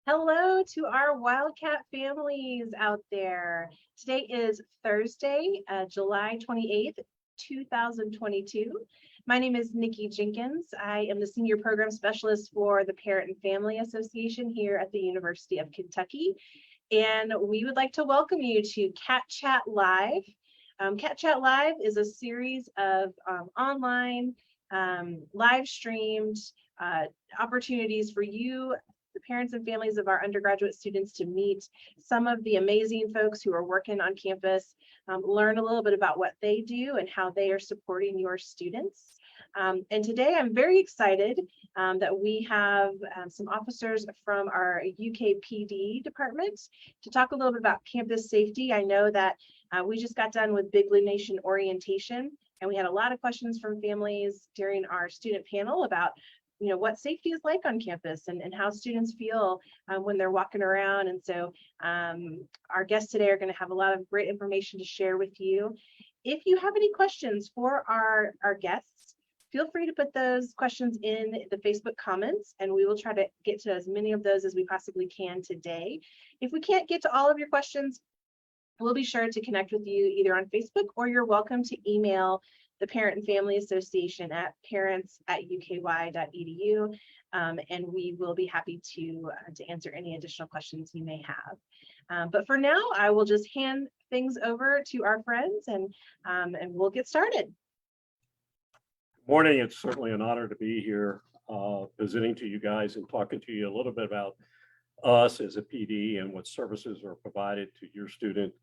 Hello to our Wildcat families out there. Today is Thursday, July 28th, 2022. My name is Nikki Jenkins. I am the Senior Program Specialist for the Parent and Family Association here at the University of Kentucky. And we would like to welcome you to Cat Chat Live. Cat Chat Live is a series of online, live streamed opportunities for you, the parents and families of our undergraduate students, to meet some of the amazing folks who are working on campus, learn a little bit about what they do and how they are supporting your students. And today I'm very excited that we have some officers from our UKPD department to talk a little bit about campus safety. I know that we just got done with Big Blue Nation orientation, and we had a lot of questions from families during our student panel about what safety is like on campus and how students feel when they're walking around. And so our guests today are going to have a lot of great information to share with you. If you have any questions for our guests, feel free to put those questions in the Facebook comments, and we will try to get to as many of those as we possibly can today. If we can't get to all of your questions, we'll be sure to connect with you either on Facebook, or you're welcome to email the Parent and Family Association at parents@uky.edu, and we will be happy to answer any additional questions you may have. But for now, I will just hand things over to our friends, and we'll get started. Good morning. It's certainly an honor to be here visiting to you guys and talking to you a little bit about us as a PD and what services are provided to your student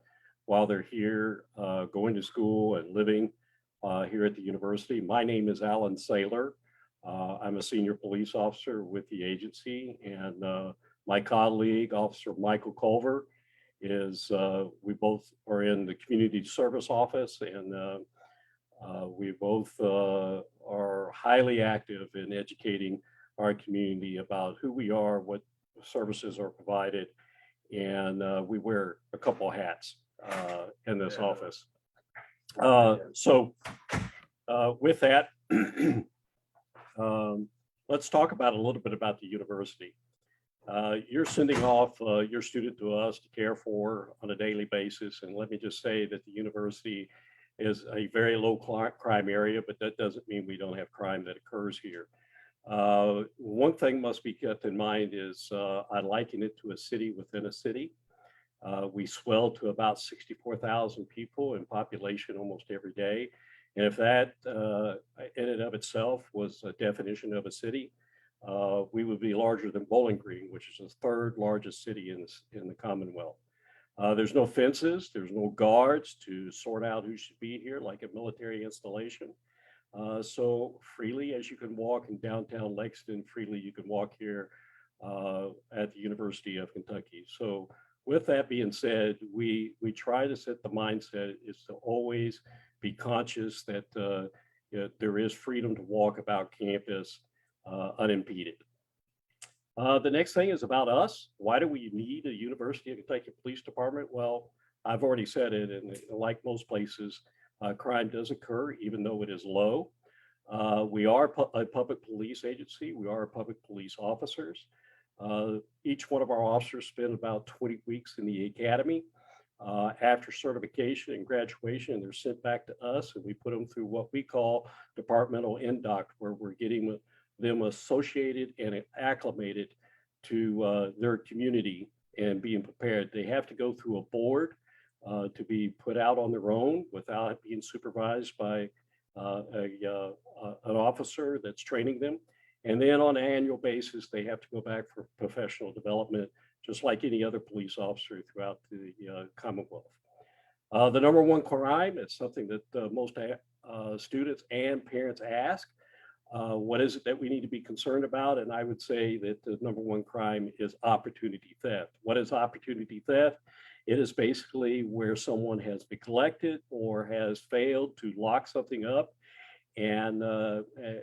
while they're here going to school and living here at the university. My name is Alan Saylor. I'm a senior police officer with the agency, and my colleague, Officer Michael Culver, we both are in the community service office, and we both are highly active in educating our community about who we are, what services are provided, and we wear a couple of hats in this office. So with that, let's talk about a little bit about the university. You're sending off your student to us to care for on a daily basis. And let me just say that the university is a very low crime area, but that doesn't mean we don't have crime that occurs here. One thing must be kept in mind is I liken it to a city within a city. We swell to about 64,000 people in population almost every day. And if that in and of itself was a definition of a city, we would be larger than Bowling Green, which is the third largest city in the Commonwealth. There's no fences, there's no guards to sort out who should be here like a military installation. So freely as you can walk in downtown Lexington, freely you can walk here at the University of Kentucky. So with that being said, we try to set the mindset is to always be conscious that there is freedom to walk about campus unimpeded. The next thing is about us. Why do we need a University of Kentucky Police Department? Well, I've already said it, and like most places, crime does occur, even though it is low. We are a public police agency. We are public police officers. Each one of our officers spend about 20 weeks in the academy. After certification and graduation, they're sent back to us, and we put them through what we call departmental induct, where we're getting them associated and acclimated to their community and being prepared. They have to go through a board to be put out on their own without being supervised by an officer that's training them. And then on an annual basis, they have to go back for professional development, just like any other police officer throughout the Commonwealth. The number one crime is something that most students and parents ask. What is it that we need to be concerned about? And I would say that the number one crime is opportunity theft. What is opportunity theft? It is basically where someone has neglected or has failed to lock something up, and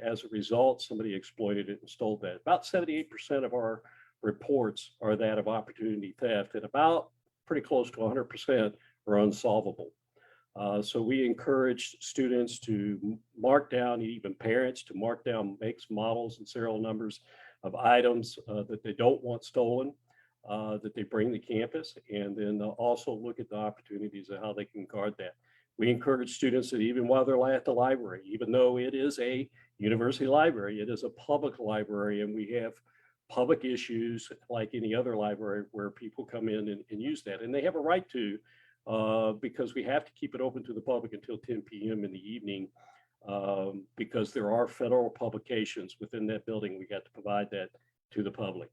as a result, somebody exploited it and stole that. About 78% of our reports are that of opportunity theft, and about pretty close to 100% are unsolvable. So we encourage students to mark down, even parents, to mark down makes, models, and serial numbers of items that they don't want stolen. that they bring to campus, and then also look at the opportunities of how they can guard that. We encourage students that even while they're at the library, even though it is a university library, it is a public library, and we have public issues like any other library where people come in and use that. And they have a right to, because we have to keep it open to the public until 10 p.m. in the evening, because there are federal publications within that building. We got to provide that to the public.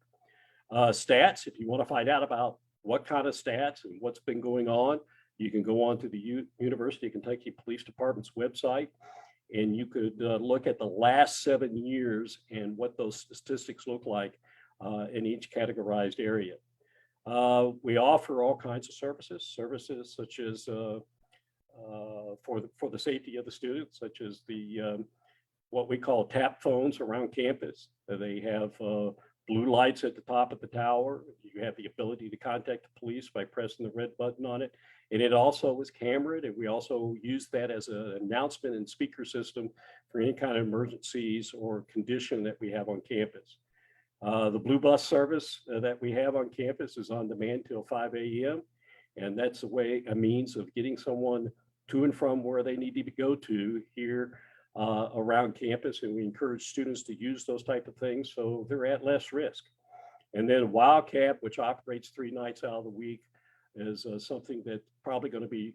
Stats, if you want to find out about what kind of stats and what's been going on, you can go on to the University of Kentucky Police Department's website, and you could look at the last 7 years and what those statistics look like in each categorized area. We offer all kinds of services such as for the safety of the students, such as the what we call tap phones around campus. They have blue lights at the top of the tower. You have the ability to contact the police by pressing the red button on it. And it also is cameraed, and we also use that as an announcement and speaker system for any kind of emergencies or condition that we have on campus. The blue bus service that we have on campus is on demand till 5 a.m. And that's a means of getting someone to and from where they need to go to here around campus. And we encourage students to use those type of things so they're at less risk. And then Wildcat, which operates 3 nights out of the week, is something that's probably going to be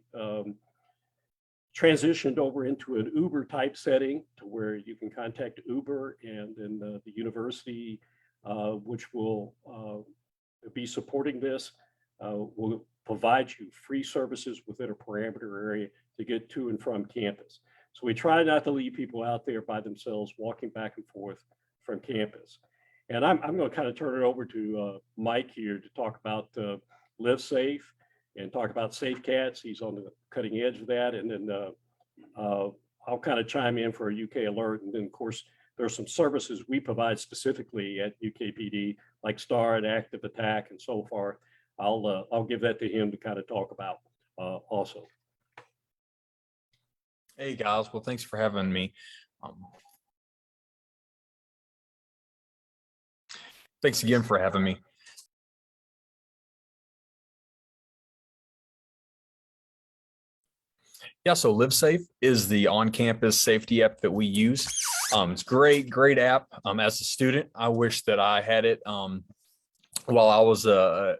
transitioned over into an Uber type setting to where you can contact Uber, and then the university, which will be supporting this, will provide you free services within a parameter area to get to and from campus. So we try not to leave people out there by themselves walking back and forth from campus. And I'm going to kind of turn it over to Mike here to talk about Livesafe and talk about Safe Cats. He's on the cutting edge of that. And then I'll kind of chime in for a UK alert. And then of course, there's some services we provide specifically at UKPD, like STAR and Active Attack and so forth. I'll give that to him to kind of talk about also. Hey guys, well, thanks for having me. Thanks again for having me. Yeah, so Livesafe is the on-campus safety app that we use. It's great app. As a student, I wish that I had it while I was a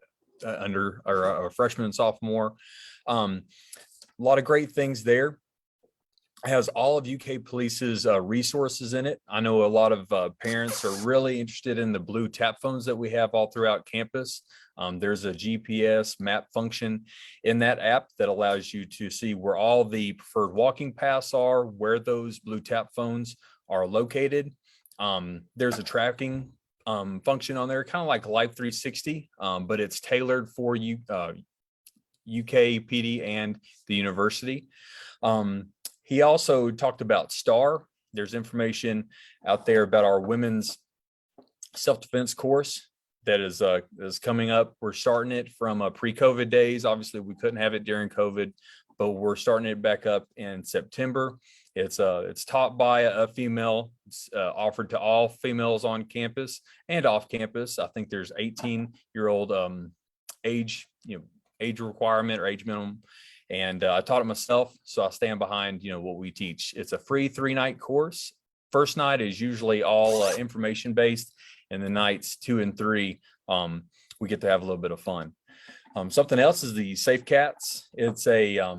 freshman and sophomore. A lot of great things there. It has all of UK Police's resources in it. I know a lot of parents are really interested in the blue tap phones that we have all throughout campus. There's a GPS map function in that app that allows you to see where all the preferred walking paths are, where those blue tap phones are located. There's a tracking function on there, kind of like Live 360, but it's tailored for you, UK PD and the university. He also talked about STAR. There's information out there about our women's self-defense course that is coming up. We're starting it from pre-COVID days. Obviously, we couldn't have it during COVID, but we're starting it back up in September. It's taught by a female. It's offered to all females on campus and off campus. I think there's 18-year-old age requirement or age minimum. And I taught it myself, so I stand behind what we teach. It's a free 3-night course. First night is usually all information based, and the nights 2 and 3 we get to have a little bit of fun. Something else is the Safe Cats. It's a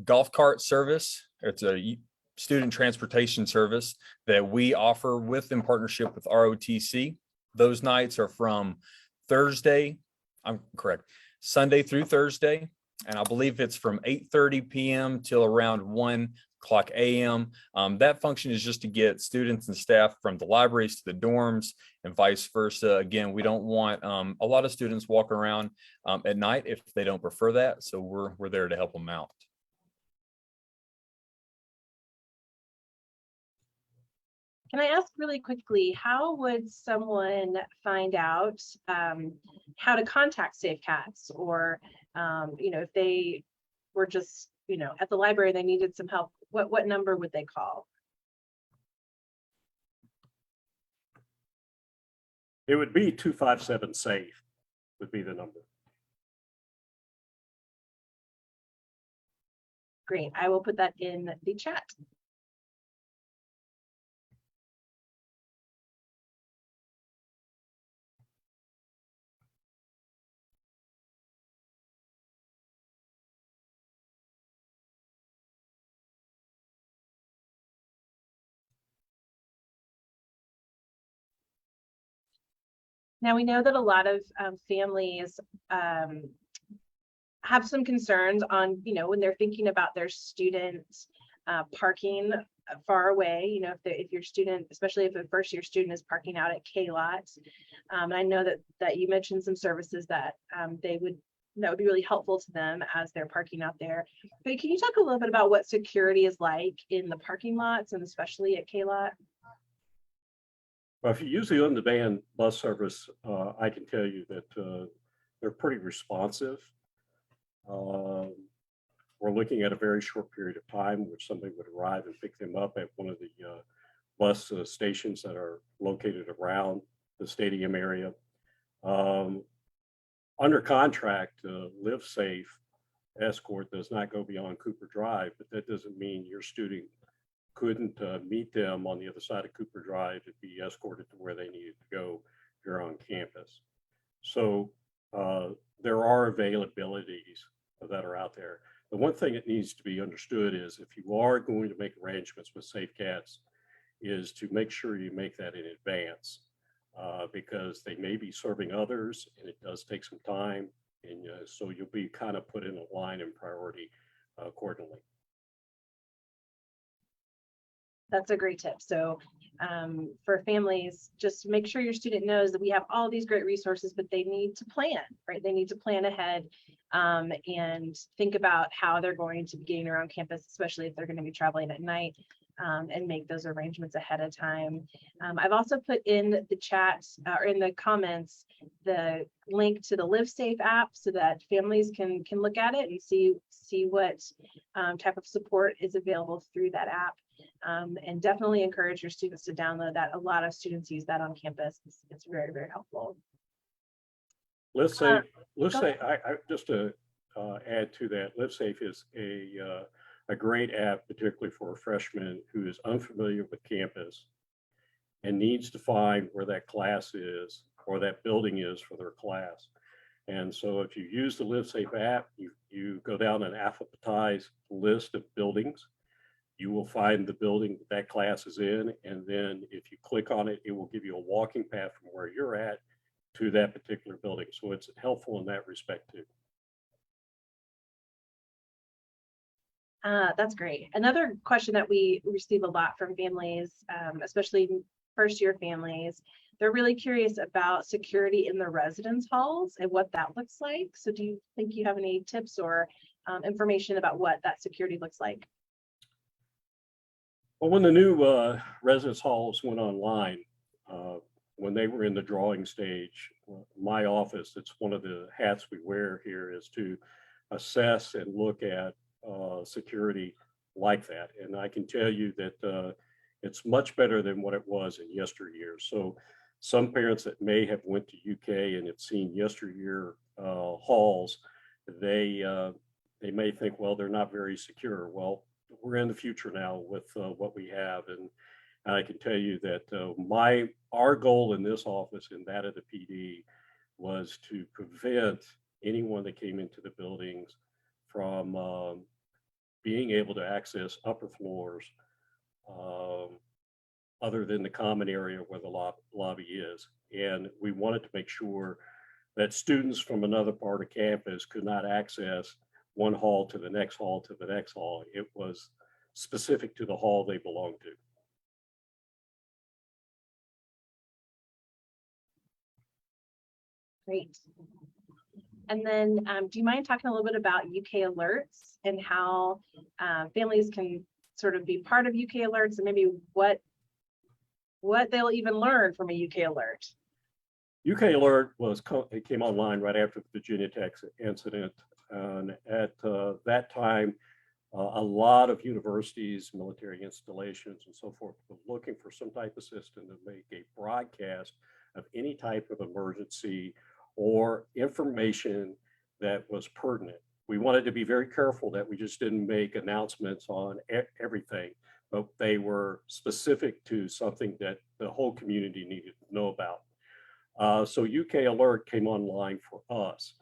golf cart service. It's a student transportation service that we offer in partnership with ROTC. Those nights are from Sunday through Thursday. And I believe it's from 8:30 p.m. till around 1 o'clock a.m. That function is just to get students and staff from the libraries to the dorms and vice versa. Again, we don't want a lot of students walking around at night if they don't prefer that. So we're there to help them out. Can I ask really quickly, how would someone find out how to contact Safe Cats, or if they were just at the library, they needed some help, what number would they call? It would be 257 SAFE would be the number. Great, I will put that in the chat. Now we know that a lot of families have some concerns on, when they're thinking about their students parking far away, if your student, especially if a first year student is parking out at K-lots. And I know that you mentioned some services that that would be really helpful to them as they're parking out there. But can you talk a little bit about what security is like in the parking lots and especially at K-lot? Well, if you use the on-demand bus service, I can tell you that they're pretty responsive. We're looking at a very short period of time, which somebody would arrive and pick them up at one of the bus stations that are located around the stadium area. Under contract, Livesafe escort does not go beyond Cooper Drive, but that doesn't mean your student couldn't meet them on the other side of Cooper Drive to be escorted to where they needed to go here on campus. So there are availabilities that are out there. The one thing that needs to be understood is if you are going to make arrangements with Safe Cats is to make sure you make that in advance because they may be serving others and it does take some time. And so you'll be kind of put in a line and priority accordingly. That's a great tip. So for families, just make sure your student knows that we have all these great resources, but they need to plan, right? They need to plan ahead and think about how they're going to be getting around campus, especially if they're going to be traveling at night, and make those arrangements ahead of time. I've also put in the chat or in the comments the link to the Livesafe app so that families can look at it and see what type of support is available through that app. And definitely encourage your students to download that. A lot of students use that on campus. It's very, very helpful. Livesafe, I just to add to that, Livesafe is a great app, particularly for a freshman who is unfamiliar with campus and needs to find where that class is or that building is for their class. And so if you use the Livesafe app, you go down an alphabetized list of buildings. You will find the building that class is in, and then if you click on it, it will give you a walking path from where you're at to that particular building. So it's helpful in that respect too. That's great. Another question that we receive a lot from families, especially first year families, they're really curious about security in the residence halls and what that looks like. So do you think you have any tips or information about what that security looks like? Well, when the new residence halls went online, when they were in the drawing stage, my office, it's one of the hats we wear here, is to assess and look at security like that. And I can tell you that it's much better than what it was in yesteryear. So some parents that may have went to UK and have seen yesteryear halls, they may think, well, they're not very secure. Well, we're in the future now with what we have, and I can tell you that our goal in this office and that of the PD was to prevent anyone that came into the buildings from being able to access upper floors other than the common area where the lobby is. And we wanted to make sure that students from another part of campus could not access one hall to the next hall to the next hall. It was specific to the hall they belonged to. Great. And then do you mind talking a little bit about UK alerts and how families can sort of be part of UK alerts and maybe what they'll even learn from a UK alert? UK alert it came online right after the Virginia Tech incident. And at that time, a lot of universities, military installations, and so forth were looking for some type of system to make a broadcast of any type of emergency or information that was pertinent. We wanted to be very careful that we just didn't make announcements on everything, but they were specific to something that the whole community needed to know about. So UK Alert came online for us.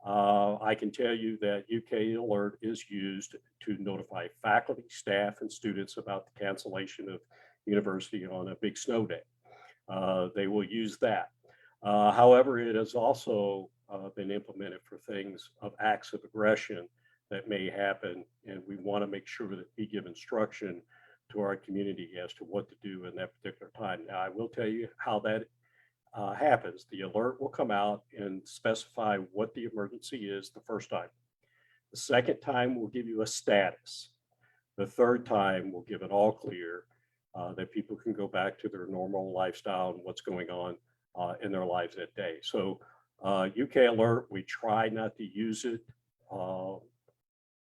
I can tell you that UK Alert is used to notify faculty, staff, and students about the cancellation of university on a big snow day. They will use that. However, it has also been implemented for things of acts of aggression that may happen, and we want to make sure that we give instruction to our community as to what to do in that particular time. Now, I will tell you how that happens. The alert will come out and specify what the emergency is the first time. The second time will give you a status. The third time will give an all clear that people can go back to their normal lifestyle and what's going on in their lives that day. So UK Alert, we try not to use it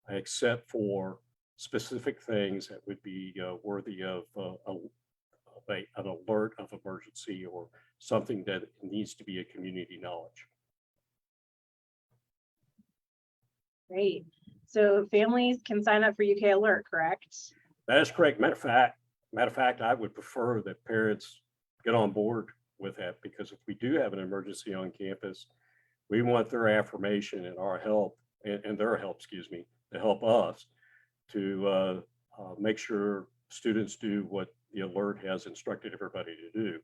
except for specific things that would be worthy of an alert of emergency or something that needs to be a community knowledge. Great. So families can sign up for UK Alert, correct? That is correct. Matter of fact, I would prefer that parents get on board with that, because if we do have an emergency on campus, we want their affirmation and our help and their help, excuse me, to help us to make sure students do what the alert has instructed everybody to do.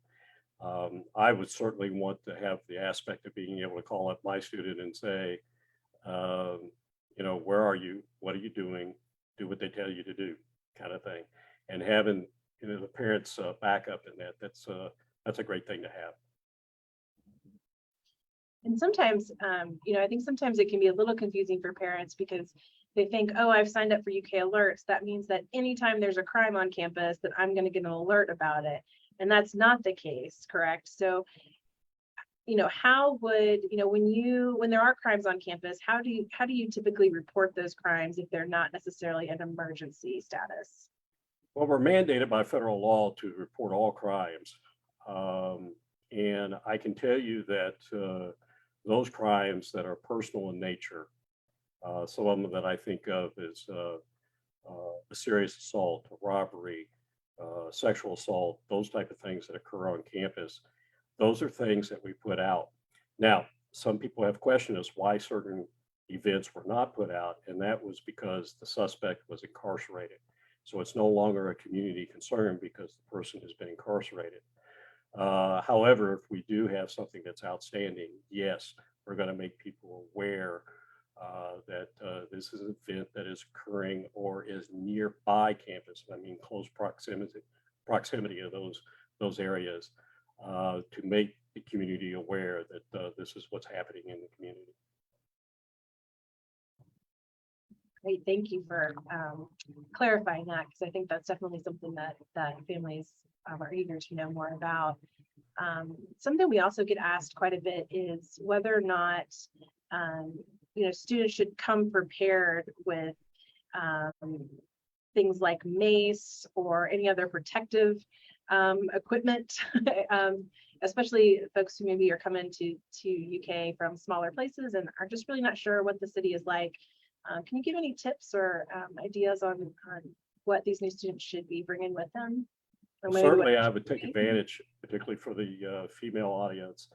I would certainly want to have the aspect of being able to call up my student and say, you know, where are you? What are you doing? Do what they tell you to do, kind of thing. And having, you know, the parents backup in that, that's a great thing to have. And sometimes, you know, I think sometimes it can be a little confusing for parents because they think, oh, I've signed up for UK Alerts. That means that anytime there's a crime on campus that I'm going to get an alert about it. And that's not the case, correct? So, you know, how would, you know, when there are crimes on campus, how do you typically report those crimes if they're not necessarily an emergency status? Well, we're mandated by federal law to report all crimes. And I can tell you that those crimes that are personal in nature, some of them that I think of is a serious assault, a robbery, sexual assault, those type of things that occur on campus. Those are things that we put out. Now, some people have questioned us why certain events were not put out, and that was because the suspect was incarcerated. So it's no longer a community concern because the person has been incarcerated. However, if we do have something that's outstanding, yes, we're going to make people aware that this is an event that is occurring or is nearby campus. I mean, close proximity of those areas to make the community aware that this is what's happening in the community. Great, thank you for clarifying that, because I think that's definitely something that families are eager to know more about. Something we also get asked quite a bit is whether or not you know, students should come prepared with things like mace or any other protective equipment, especially folks who maybe are coming to UK from smaller places and are just really not sure what the city is like. Can you give any tips or ideas on what these new students should be bringing with them? Certainly, I would take advantage, particularly for the female audience.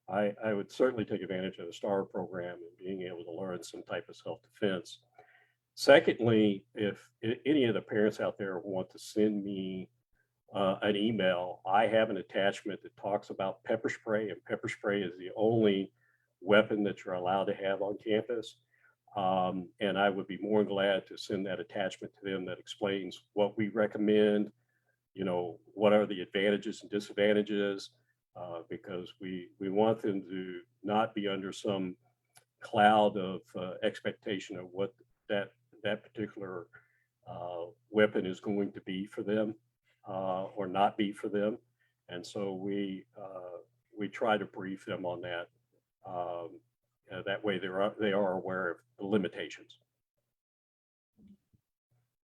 I would certainly take advantage of the STAR program and being able to learn some type of self-defense. Secondly, if any of the parents out there want to send me an email, I have an attachment that talks about pepper spray, and pepper spray is the only weapon that you're allowed to have on campus. And I would be more than glad to send that attachment to them that explains what we recommend, you know, what are the advantages and disadvantages, because we want them to not be under some cloud of expectation of what that particular weapon is going to be for them or not be for them. And so we try to brief them on that. That way they are aware of the limitations.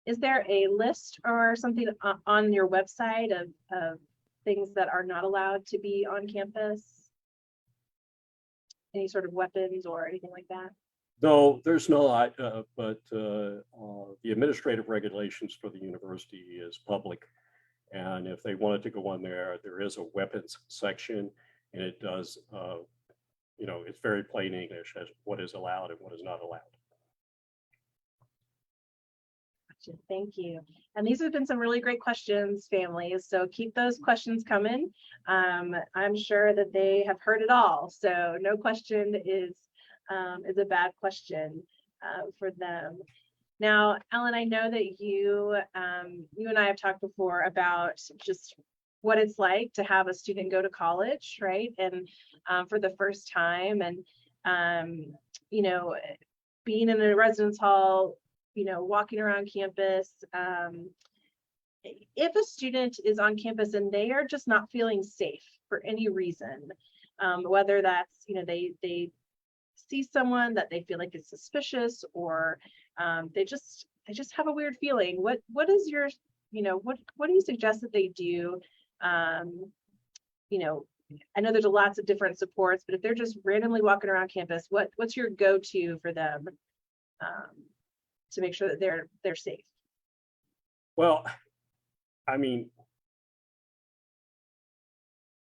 Is there a list or something on your website of things that are not allowed to be on campus? Any sort of weapons or anything like that? No, there's not, but the administrative regulations for the university is public. And if they wanted to go on there, there is a weapons section, and it does, it's very plain English as what is allowed and what is not allowed. Gotcha. Thank you. And these have been some really great questions, families. So keep those questions coming. I'm sure that they have heard it all. So no question is a bad question for them. Now, Ellen, I know that you and I have talked before about just what it's like to have a student go to college, right? And for the first time, and being in a residence hall, walking around campus. If a student is on campus and they are just not feeling safe for any reason, whether that's, they see someone that they feel like is suspicious, or they just have a weird feeling. What is your, what do you suggest that they do? I know there's lots of different supports, but if they're just randomly walking around campus, what's your go-to for them to make sure that they're safe? Well, I mean,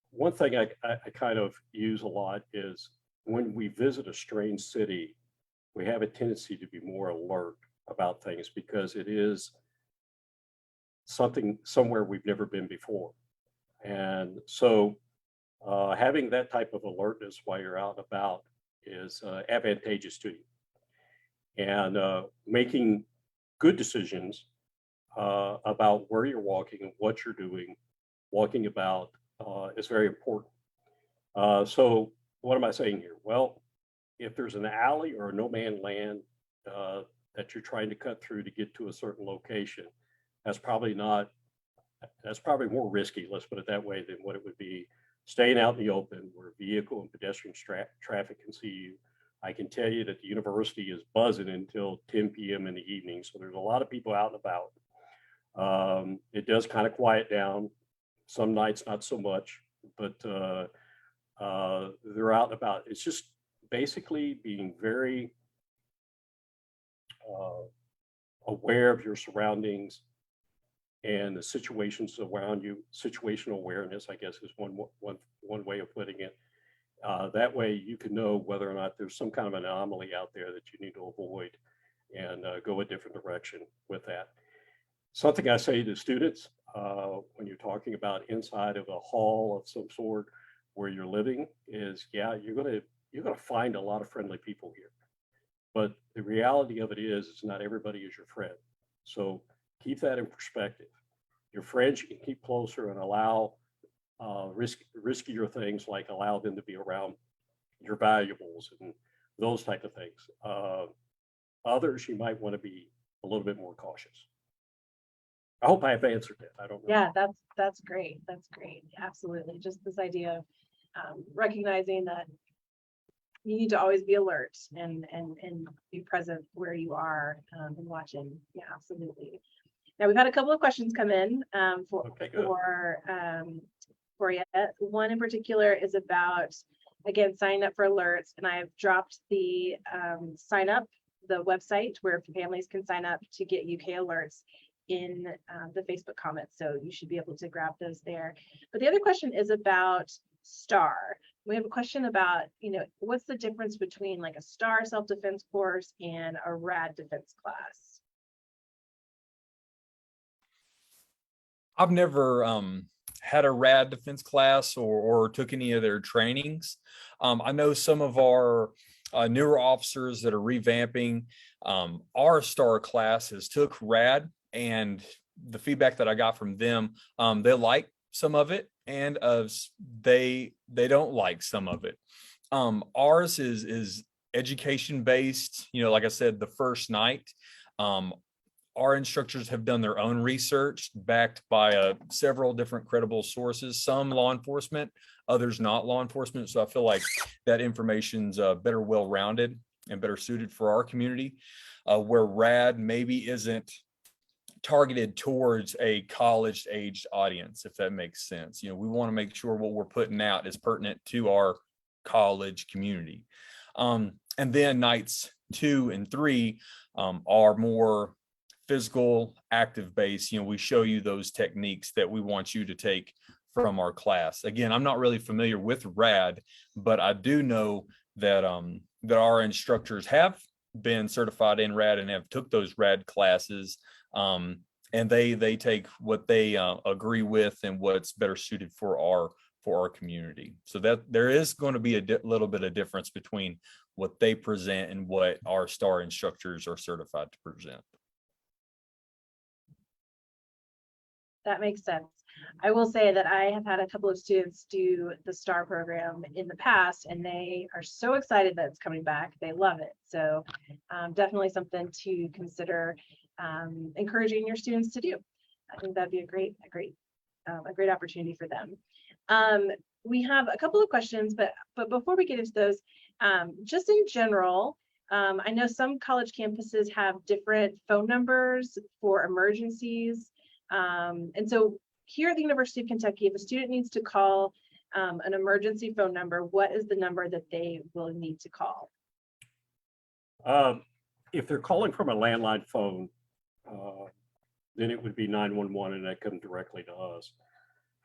one thing I kind of use a lot is when we visit a strange city, we have a tendency to be more alert about things because it is somewhere we've never been before. And so having that type of alertness while you're out and about is advantageous to you. And making good decisions about where you're walking and what you're doing, walking about is very important. So what am I saying here? Well, if there's an alley or a no man land that you're trying to cut through to get to a certain location, that's probably more risky, let's put it that way, than what it would be staying out in the open where vehicle and pedestrian traffic can see you. I can tell you that the university is buzzing until 10 p.m. in the evening. So there's a lot of people out and about. It does kind of quiet down. Some nights, not so much, but they're out and about. It's just basically being very aware of your surroundings and the situations around you. Situational awareness, I guess, is one way of putting it. That way you can know whether or not there's some kind of anomaly out there that you need to avoid and go a different direction with that. Something I say to students when you're talking about inside of a hall of some sort where you're living is, yeah, you're gonna find a lot of friendly people here. But the reality of it is not everybody is your friend. So keep that in perspective. Your friends you can keep closer and allow riskier things, like allow them to be around your valuables and those type of things. Others, you might want to be a little bit more cautious. I hope I have answered that. I don't know. Yeah, that's great. That's great. Absolutely. Just this idea of recognizing that you need to always be alert and be present where you are and watching. Yeah, absolutely. Now we've had a couple of questions come in for you. One in particular is about, again, signing up for alerts, and I've dropped the sign up, the website where families can sign up to get UK alerts in the Facebook comments. So you should be able to grab those there. But the other question is about STAR. We have a question about, what's the difference between like a STAR self-defense course and a RAD defense class? I've never had a RAD defense class or took any of their trainings. I know some of our newer officers that are revamping our STAR classes took RAD, and the feedback that I got from them, they like some of it, and they don't like some of it. Ours is education based. Like I said, the first night, our instructors have done their own research backed by several different credible sources, some law enforcement, others not law enforcement. So I feel like that information's better well-rounded and better suited for our community, where RAD maybe isn't targeted towards a college aged audience, if that makes sense. We want to make sure what we're putting out is pertinent to our college community. And then nights 2 and 3 are more physical, active based. We show you those techniques that we want you to take from our class. Again, I'm not really familiar with RAD, but I do know that that our instructors have been certified in RAD and have took those RAD classes, and they take what they agree with and what's better suited for our community. So that there is going to be a little bit of difference between what they present and what our STAR instructors are certified to present. That makes sense. I will say that I have had a couple of students do the STAR program in the past, and they are so excited that it's coming back. They love it. So definitely something to consider encouraging your students to do. I think that'd be a great opportunity for them. We have a couple of questions, but before we get into those, just in general, I know some college campuses have different phone numbers for emergencies. And so here at the University of Kentucky, if a student needs to call an emergency phone number, what is the number that they will need to call? If they're calling from a landline phone, then it would be 911 and that comes directly to us.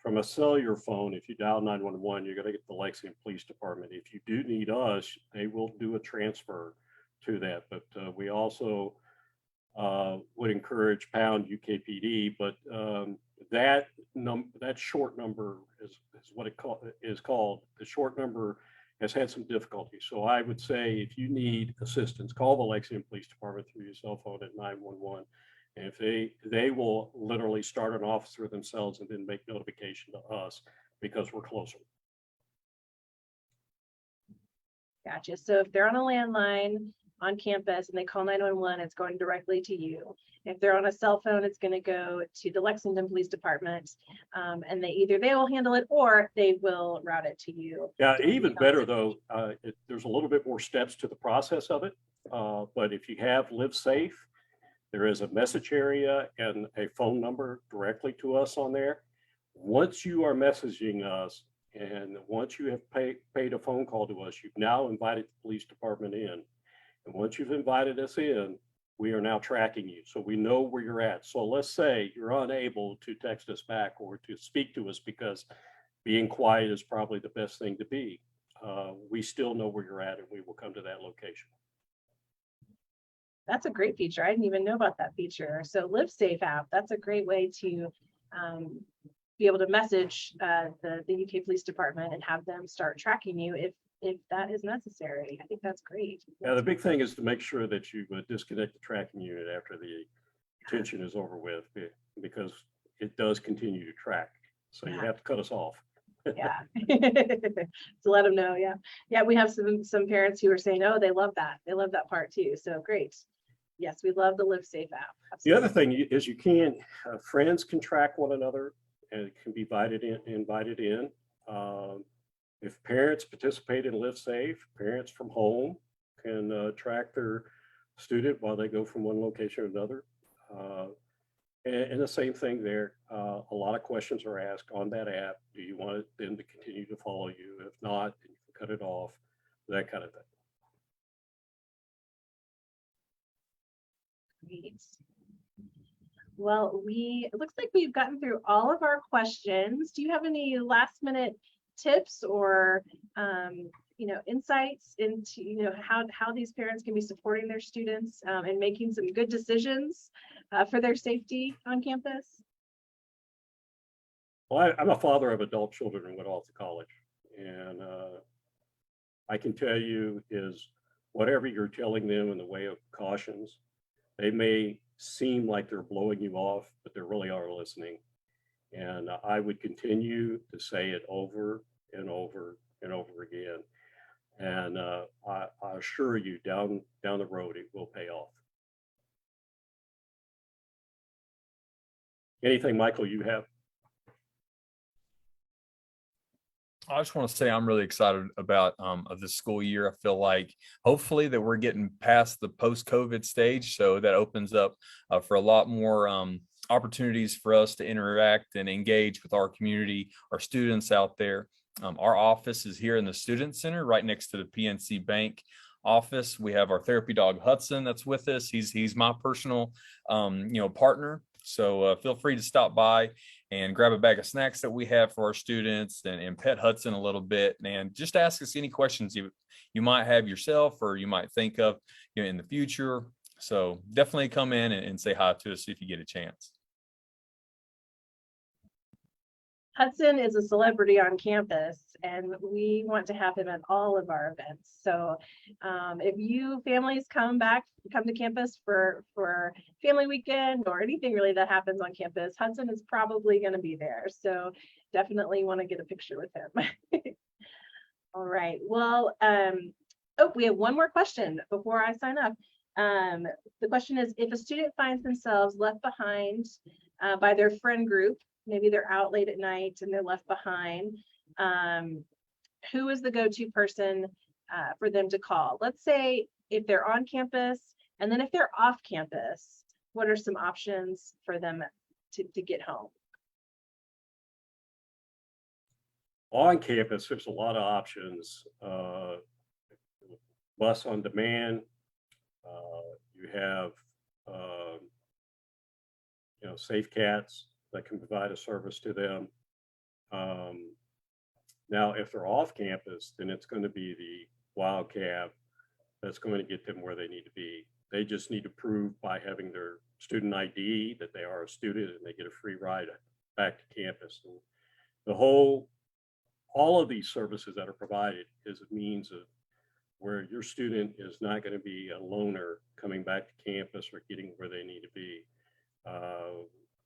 From a cellular phone, if you dial 911, you're going to get the Lexington Police Department. If you do need us, they will do a transfer to that. But we also would encourage pound UKPD, but that short number is what it is called. The short number has had some difficulty. So I would say if you need assistance, call the Lexington Police Department through your cell phone at 911. And if they will literally start an officer themselves and then make notification to us because we're closer. Gotcha. So if they're on a landline on campus and they call 911, it's going directly to you. If they're on a cell phone, it's going to go to the Lexington Police Department, and they will handle it or they will route it to you. Yeah, even better though, there's a little bit more steps to the process of it. But if you have Livesafe, there is a message area and a phone number directly to us on there. Once you are messaging us and once you have paid a phone call to us, you've now invited the police department in. And once you've invited us in, we are now tracking you. So we know where you're at. So let's say you're unable to text us back or to speak to us because being quiet is probably the best thing to be. We still know where you're at and we will come to that location. That's a great feature. I didn't even know about that feature. So Livesafe app, that's a great way to be able to message the UK Police Department and have them start tracking you if that is necessary. I think that's great. Yeah, the big thing is to make sure that you disconnect the tracking unit after the detention is over with, because it does continue to track. So you have to cut us off. Yeah, to let them know. Yeah, we have some parents who are saying, oh, they love that. They love that part too. So great. Yes, we love the Livesafe app. Absolutely. The other thing is friends can track one another and can be invited in. If parents participate in Livesafe, parents from home can track their student while they go from one location to another. And the same thing there. A lot of questions are asked on that app. Do you want them to continue to follow you? If not, then you can cut it off, that kind of thing. Great. Well, it looks like we've gotten through all of our questions. Do you have any last minute tips or insights into how these parents can be supporting their students and making some good decisions for their safety on campus? Well, I'm a father of adult children and went off to college, and I can tell you is whatever you're telling them in the way of cautions, they may seem like they're blowing you off, but they really are listening. And I would continue to say it over and over and over again. And I assure you down the road, it will pay off. Anything, Michael, you have? I just want to say I'm really excited about of this school year. I feel like hopefully that we're getting past the post-COVID stage, so that opens up for a lot more opportunities for us to interact and engage with our community, our students out there. Our office is here in the Student Center, right next to the PNC Bank office. We have our therapy dog Hudson that's with us. He's my personal partner. So feel free to stop by and grab a bag of snacks that we have for our students and pet Hudson a little bit, and just ask us any questions you might have yourself or you might think of in the future. So definitely come in and say hi to us if you get a chance. Hudson is a celebrity on campus, and we want to have him at all of our events. So if you families come to campus for family weekend or anything really that happens on campus, Hudson is probably going to be there. So definitely want to get a picture with him. All right. Well, we have one more question before I sign up. The question is, if a student finds themselves left behind by their friend group, maybe they're out late at night and they're left behind, who is the go-to person for them to call? Let's say if they're on campus, and then if they're off campus, what are some options for them to get home? On campus, there's a lot of options. Bus on demand. You have Safe Cats that can provide a service to them. Now, if they're off campus, then it's going to be the wild cab that's going to get them where they need to be. They just need to prove by having their student ID that they are a student and they get a free ride back to campus. And all of these services that are provided is a means of where your student is not going to be a loner coming back to campus or getting where they need to be.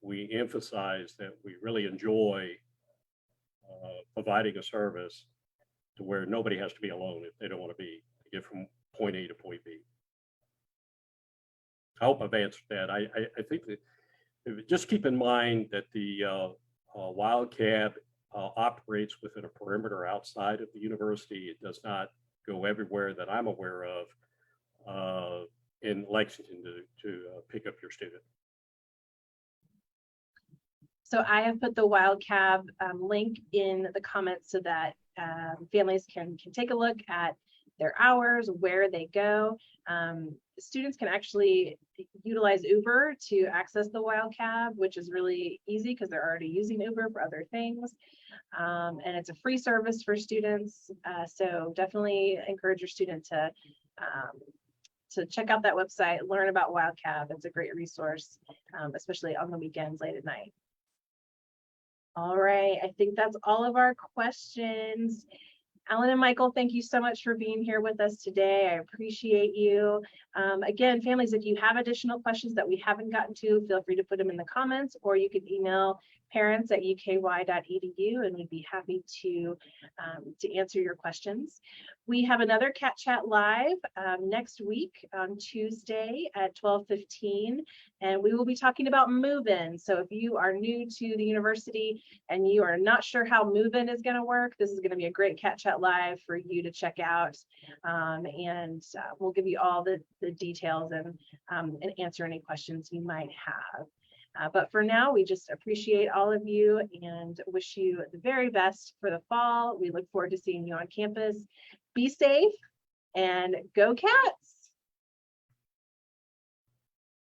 We emphasize that we really enjoy providing a service to where nobody has to be alone if they don't want to get from point A to point B. I hope I've answered that. I think that just keep in mind that the wild cab operates within a perimeter outside of the university. It does not go everywhere that I'm aware of in Lexington to pick up your student. So I have put the wild cab link in the comments so that families can take a look at their hours, where they go. Students can actually utilize Uber to access the wild cab, which is really easy because they're already using Uber for other things. And it's a free service for students. So definitely encourage your student to check out that website, learn about wild cab. It's a great resource, especially on the weekends late at night. All right, I think that's all of our questions. Alan and Michael, thank you so much for being here with us today. I appreciate you. Again, families, if you have additional questions that we haven't gotten to, feel free to put them in the comments, or you can email parents@uky.edu and we'd be happy to answer your questions. We have another Cat Chat Live next week on Tuesday at 12:15, and we will be talking about move-in. So if you are new to the university and you are not sure how move-in is going to work, this is going to be a great Cat Chat Live for you to check out, and we'll give you all the details and answer any questions you might have. But for now, we just appreciate all of you and wish you the very best for the fall. We look forward to seeing you on campus. Be safe and go Cats!